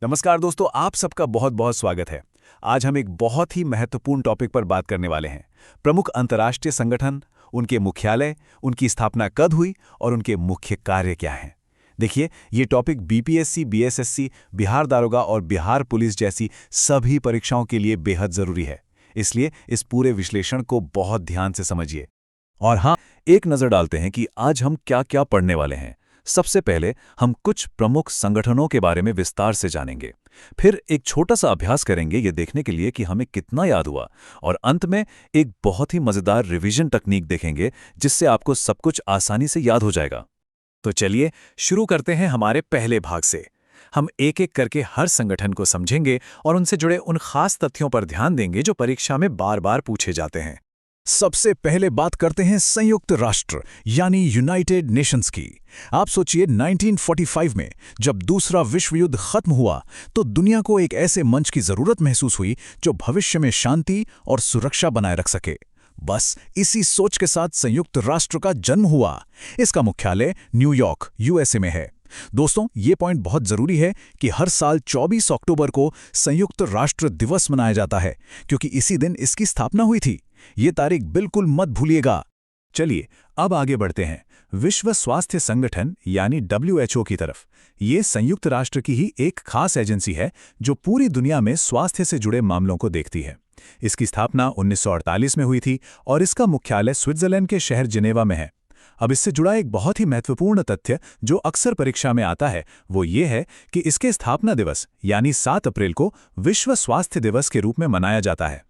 नमस्कार दोस्तों, आप सबका बहुत बहुत स्वागत है। आज हम एक बहुत ही महत्वपूर्ण टॉपिक पर बात करने वाले हैं। प्रमुख अंतर्राष्ट्रीय संगठन, उनके मुख्यालय, उनकी स्थापना कब हुई और उनके मुख्य कार्य क्या हैं। देखिए, ये टॉपिक बीपीएससी, बीएसएससी, बिहार दारोगा और बिहार पुलिस जैसी सभी परीक्षाओं के लिए बेहद जरूरी है। इसलिए इस पूरे विश्लेषण को बहुत ध्यान से समझिए। और हाँ, एक नज़र डालते हैं कि आज हम क्या क्या पढ़ने वाले हैं। सबसे पहले हम कुछ प्रमुख संगठनों के बारे में विस्तार से जानेंगे। फिर एक छोटा सा अभ्यास करेंगे ये देखने के लिए कि हमें कितना याद हुआ। और अंत में एक बहुत ही मज़ेदार रिवीजन तकनीक देखेंगे जिससे आपको सब कुछ आसानी से याद हो जाएगा। तो चलिए शुरू करते हैं हमारे पहले भाग से। हम एक एक करके हर संगठन को समझेंगे और उनसे जुड़े उन खास तथ्यों पर ध्यान देंगे जो परीक्षा में बार बार पूछे जाते हैं। सबसे पहले बात करते हैं संयुक्त राष्ट्र यानी यूनाइटेड नेशंस की। आप सोचिए 1945 में जब दूसरा विश्व युद्ध खत्म हुआ तो दुनिया को एक ऐसे मंच की जरूरत महसूस हुई जो भविष्य में शांति और सुरक्षा बनाए रख सके। बस इसी सोच के साथ संयुक्त राष्ट्र का जन्म हुआ। इसका मुख्यालय न्यूयॉर्क, यूएसए में है। दोस्तों, ये पॉइंट बहुत जरूरी है कि हर साल 24 अक्टूबर को संयुक्त राष्ट्र दिवस मनाया जाता है क्योंकि इसी दिन इसकी स्थापना हुई थी। ये तारीख बिल्कुल मत भूलिएगा। चलिए अब आगे बढ़ते हैं विश्व स्वास्थ्य संगठन यानी डब्ल्यूएचओ की तरफ। ये संयुक्त राष्ट्र की ही एक खास एजेंसी है जो पूरी दुनिया में स्वास्थ्य से जुड़े मामलों को देखती है। इसकी स्थापना 1948 में हुई थी और इसका मुख्यालय स्विट्जरलैंड के शहर जिनेवा में है। अब इससे जुड़ा एक बहुत ही महत्वपूर्ण तथ्य जो अक्सर परीक्षा में आता है वो ये है कि इसके स्थापना दिवस यानी 7 अप्रैल को विश्व स्वास्थ्य दिवस के रूप में मनाया जाता है।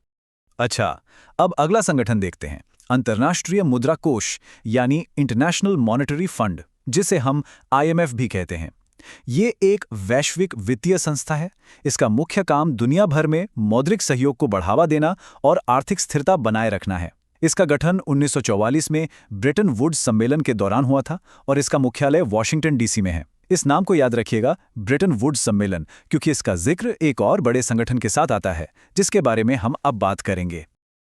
अच्छा, अब अगला संगठन देखते हैं, अंतर्राष्ट्रीय मुद्रा कोष यानी इंटरनेशनल मॉनेटरी फंड, जिसे हम आईएमएफ भी कहते हैं। ये एक वैश्विक वित्तीय संस्था है। इसका मुख्य काम दुनिया भर में मौद्रिक सहयोग को बढ़ावा देना और आर्थिक स्थिरता बनाए रखना है। इसका गठन 1944 में ब्रेटन वुड्स सम्मेलन के दौरान हुआ था और इसका मुख्यालय वॉशिंगटन डीसी में है। इस नाम को याद रखिएगा, ब्रेटन वुड्स सम्मेलन, क्योंकि इसका जिक्र एक और बड़े संगठन के साथ आता है जिसके बारे में हम अब बात करेंगे।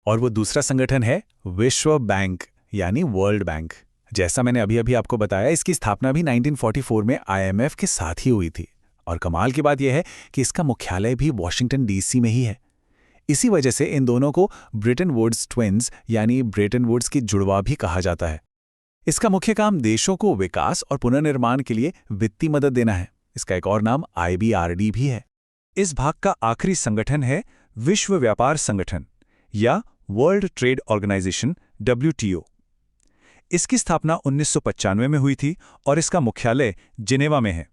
और वो दूसरा संगठन है विश्व बैंक यानी वर्ल्ड बैंक। जैसा मैंने अभी अभी आपको बताया, इसकी स्थापना भी 1944 में आईएमएफ के साथ ही हुई थी। और कमाल की बात यह है कि इसका मुख्यालय भी वॉशिंगटन डीसी में ही है। इसी वजह से इन दोनों को ब्रेटन वुड्स ट्विन्स यानी ब्रेटन वुड्स की जुड़वा भी कहा जाता है। इसका मुख्य काम देशों को विकास और पुनर्निर्माण के लिए वित्तीय मदद देना है। इसका एक और नाम आईबीआरडी भी है। इस भाग का आखिरी संगठन है विश्व व्यापार संगठन या वर्ल्ड ट्रेड ऑर्गेनाइजेशन WTO। इसकी स्थापना 1995 में हुई थी और इसका मुख्यालय जिनेवा में है।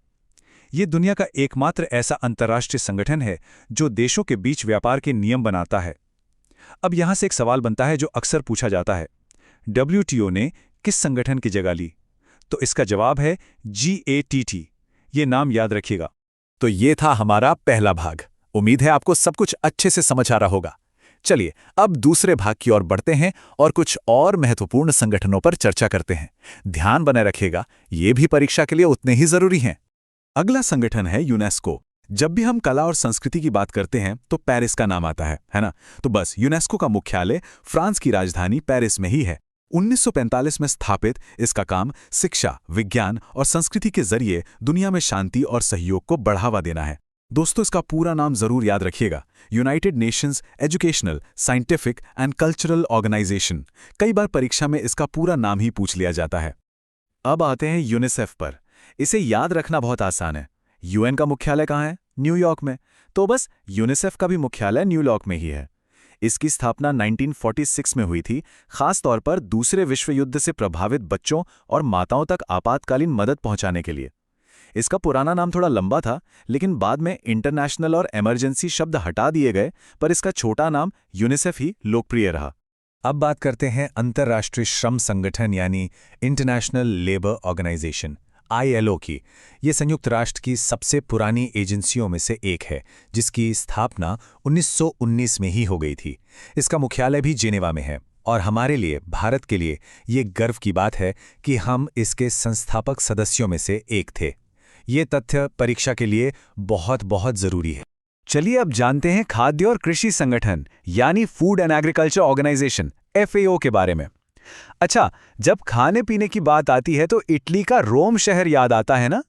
ये दुनिया का एकमात्र ऐसा अंतर्राष्ट्रीय संगठन है जो देशों के बीच व्यापार के नियम बनाता है। अब यहां से एक सवाल बनता है जो अक्सर पूछा जाता है, WTO ने किस संगठन की जगह ली? तो इसका जवाब है GATT। ये नाम याद रखिएगा। तो ये था हमारा पहला भाग। उम्मीद है आपको सब कुछ अच्छे से समझ आ रहा होगा। चलिए अब दूसरे भाग की ओर बढ़ते हैं और कुछ और महत्वपूर्ण संगठनों पर चर्चा करते हैं। ध्यान बनाए रखिएगा, ये भी परीक्षा के लिए उतने ही जरूरी हैं। अगला संगठन है यूनेस्को। जब भी हम कला और संस्कृति की बात करते हैं तो पेरिस का नाम आता है ना? तो बस यूनेस्को का मुख्यालय फ्रांस की राजधानी पेरिस में ही है। 1945 में स्थापित इसका काम शिक्षा, विज्ञान और संस्कृति के जरिए दुनिया में शांति और सहयोग को बढ़ावा देना है। दोस्तों, इसका पूरा नाम जरूर याद रखिएगा, United Nations Educational, Scientific and Cultural Organisation. कई बार परीक्षा में इसका पूरा नाम ही पूछ लिया जाता है। अब आते हैं यूनिसेफ पर। इसे याद रखना बहुत आसान है। यूएन का मुख्यालय कहाँ है? न्यूयॉर्क में। तो बस यूनिसेफ का भी मुख्यालय न्यूयॉर्क में ही है। इसकी स्थापना 1946 में हुई थी, खास तौर पर दूसरे विश्व युद्ध से प्रभावित बच्चों और माताओं तक आपातकालीन मदद पहुंचाने के लिए। इसका पुराना नाम थोड़ा लंबा था, लेकिन बाद में इंटरनेशनल और इमरजेंसी शब्द हटा दिए गए, पर इसका छोटा नाम यूनिसेफ ही लोकप्रिय रहा। अब बात करते हैं अंतर्राष्ट्रीय श्रम संगठन यानी इंटरनेशनल लेबर ऑर्गेनाइजेशन ILO की। ये संयुक्त राष्ट्र की सबसे पुरानी एजेंसियों में से एक है जिसकी स्थापना 1919 में ही हो गई थी। इसका मुख्यालय भी जिनेवा में है और हमारे लिए, भारत के लिए, ये गर्व की बात है कि हम इसके संस्थापक सदस्यों में से एक थे। ये तथ्य परीक्षा के लिए बहुत बहुत जरूरी है। चलिए अब जानते हैं खाद्य और कृषि संगठन यानी Food and Agriculture Organisation FAO के बारे में। अच्छा, जब खाने पीने की बात आती है तो इटली का रोम शहर याद आता है ना?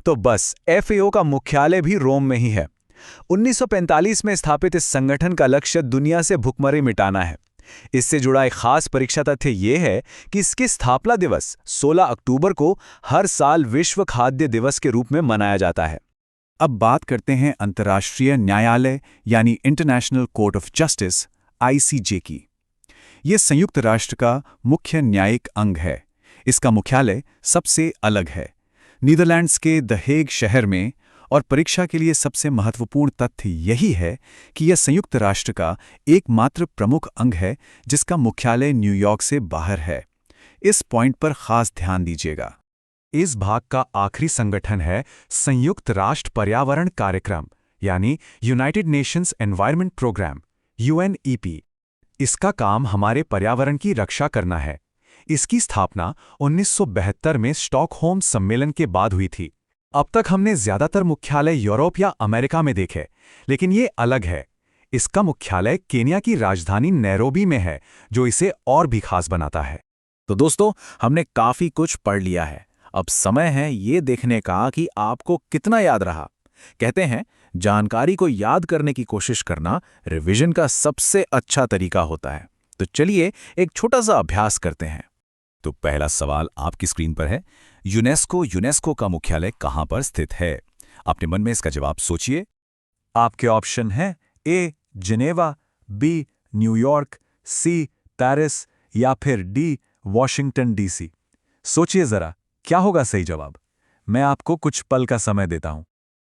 तो बस FAO का मुख्यालय भी रोम में ही है। 1945 में स्थापित इस संगठन का लक्ष्य दुनिया से भुखमरी मिटाना है। इससे जुड़ा एक खास परीक्षा तथ्य ये है कि इसके स्थापना दिवस 16 अक्टूबर को हर साल विश्व खाद्य दिवस के रूप में मनाया जाता है। अब बात करते हैं अंतर्राष्ट्रीय न्यायालय यानी international court of justice ICJ की। ये संयुक्त राष्ट्र का मुख्य न्यायिक अंग है। इसका मुख्यालय सबसे अलग है, नीदरलैंड्स के द हेग शहर में, और परीक्षा के लिए सबसे महत्वपूर्ण तथ्य यही है कि यह संयुक्त राष्ट्र का एकमात्र प्रमुख अंग है जिसका मुख्यालय न्यूयॉर्क से बाहर है। इस पॉइंट पर खास ध्यान दीजिएगा। इस भाग का आखिरी संगठन है संयुक्त राष्ट्र पर्यावरण कार्यक्रम यानी United Nations Environment Programme UNEP। इसका काम हमारे पर्यावरण की रक्षा करना है। इसकी स्थापना 1972 में स्टॉकहोम सम्मेलन के बाद हुई थी। अब तक हमने ज्यादातर मुख्यालय यूरोप या अमेरिका में देखे, लेकिन ये अलग है। इसका मुख्यालय केन्या की राजधानी नैरोबी में है, जो इसे और भी खास बनाता है। तो दोस्तों, हमने काफी कुछ पढ़ लिया है। अब समय है ये देखने का कि आपको कितना याद रहा। कहते हैं, जानकारी को याद करने की कोशिश करना रिवीजन का सबसे अच्छा तरीका होता है। तो चलिए एक छोटा सा अभ्यास करते हैं। तो पहला सवाल आपकी स्क्रीन पर है, यूनेस्को का मुख्यालय कहां पर स्थित है? अपने मन में इसका जवाब सोचिए। आपके ऑप्शन हैं A Geneva, B New York, C Paris या फिर D वॉशिंगटन DC। सोचिए जरा, क्या होगा सही जवाब? मैं आपको कुछ पल का समय देता हूं।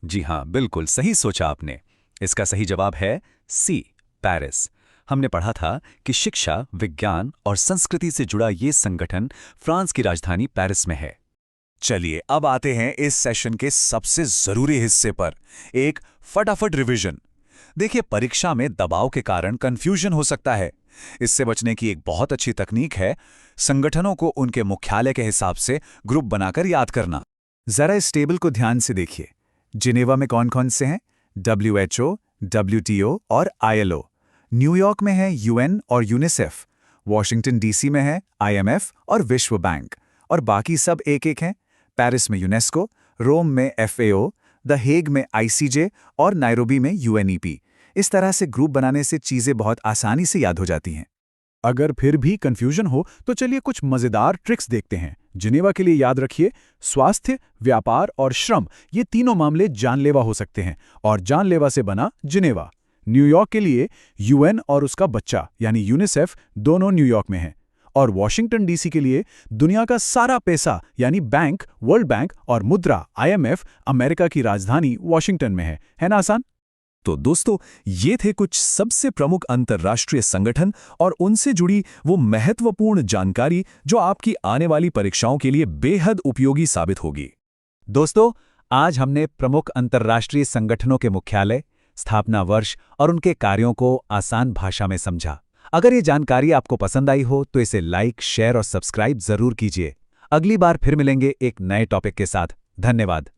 जी हां, बिल्कुल सही सोचा आपने। इसका सही जवाब है C पेरिस। हमने पढ़ा था कि शिक्षा, विज्ञान और संस्कृति से जुड़ा ये संगठन फ्रांस की राजधानी पेरिस में है। चलिए अब आते हैं इस सेशन के सबसे जरूरी हिस्से पर, एक फटाफट रिवीजन। देखिए, परीक्षा में दबाव के कारण कंफ्यूजन हो सकता है। इससे बचने की एक बहुत अच्छी तकनीक है संगठनों को उनके मुख्यालय के हिसाब से ग्रुप बनाकर याद करना। जरा इस टेबल को ध्यान से देखिए। जिनेवा में कौन कौन से हैं? WHO, WTO और ILO। न्यूयॉर्क में है UN और यूनिसेफ। वॉशिंगटन DC में है IMF और विश्व बैंक। और बाकी सब एक एक हैं। पेरिस में यूनेस्को, रोम में FAO, द हेग में ICJ और नायरोबी में UNEP। इस तरह से ग्रुप बनाने से चीजें बहुत आसानी से याद हो जाती हैं। अगर फिर भी कंफ्यूजन हो तो चलिए कुछ मजेदार ट्रिक्स देखते हैं। जिनेवा के लिए याद रखिए, स्वास्थ्य, व्यापार और श्रम ये तीनों मामले जानलेवा हो सकते हैं और जानलेवा से बना जिनेवा। न्यूयॉर्क के लिए UN और उसका बच्चा यानी यूनिसेफ दोनों न्यूयॉर्क में हैं। और वॉशिंगटन DC के लिए दुनिया का सारा पैसा यानी बैंक, वर्ल्ड बैंक और मुद्रा IMF अमेरिका की राजधानी वॉशिंगटन में है ना आसान? तो दोस्तों, ये थे कुछ सबसे प्रमुख अंतर्राष्ट्रीय संगठन और उनसे जुड़ी वो महत्वपूर्ण जानकारी जो आपकी आने वाली परीक्षाओं के लिए बेहद उपयोगी साबित होगी। दोस्तों, आज हमने प्रमुख अंतर्राष्ट्रीय संगठनों के मुख्यालय, स्थापना वर्ष और उनके कार्यों को आसान भाषा में समझा। अगर ये जानकारी आपको पसंद आई हो तो इसे लाइक, शेयर और सब्सक्राइब जरूर कीजिए। अगली बार फिर मिलेंगे एक नए टॉपिक के साथ। धन्यवाद।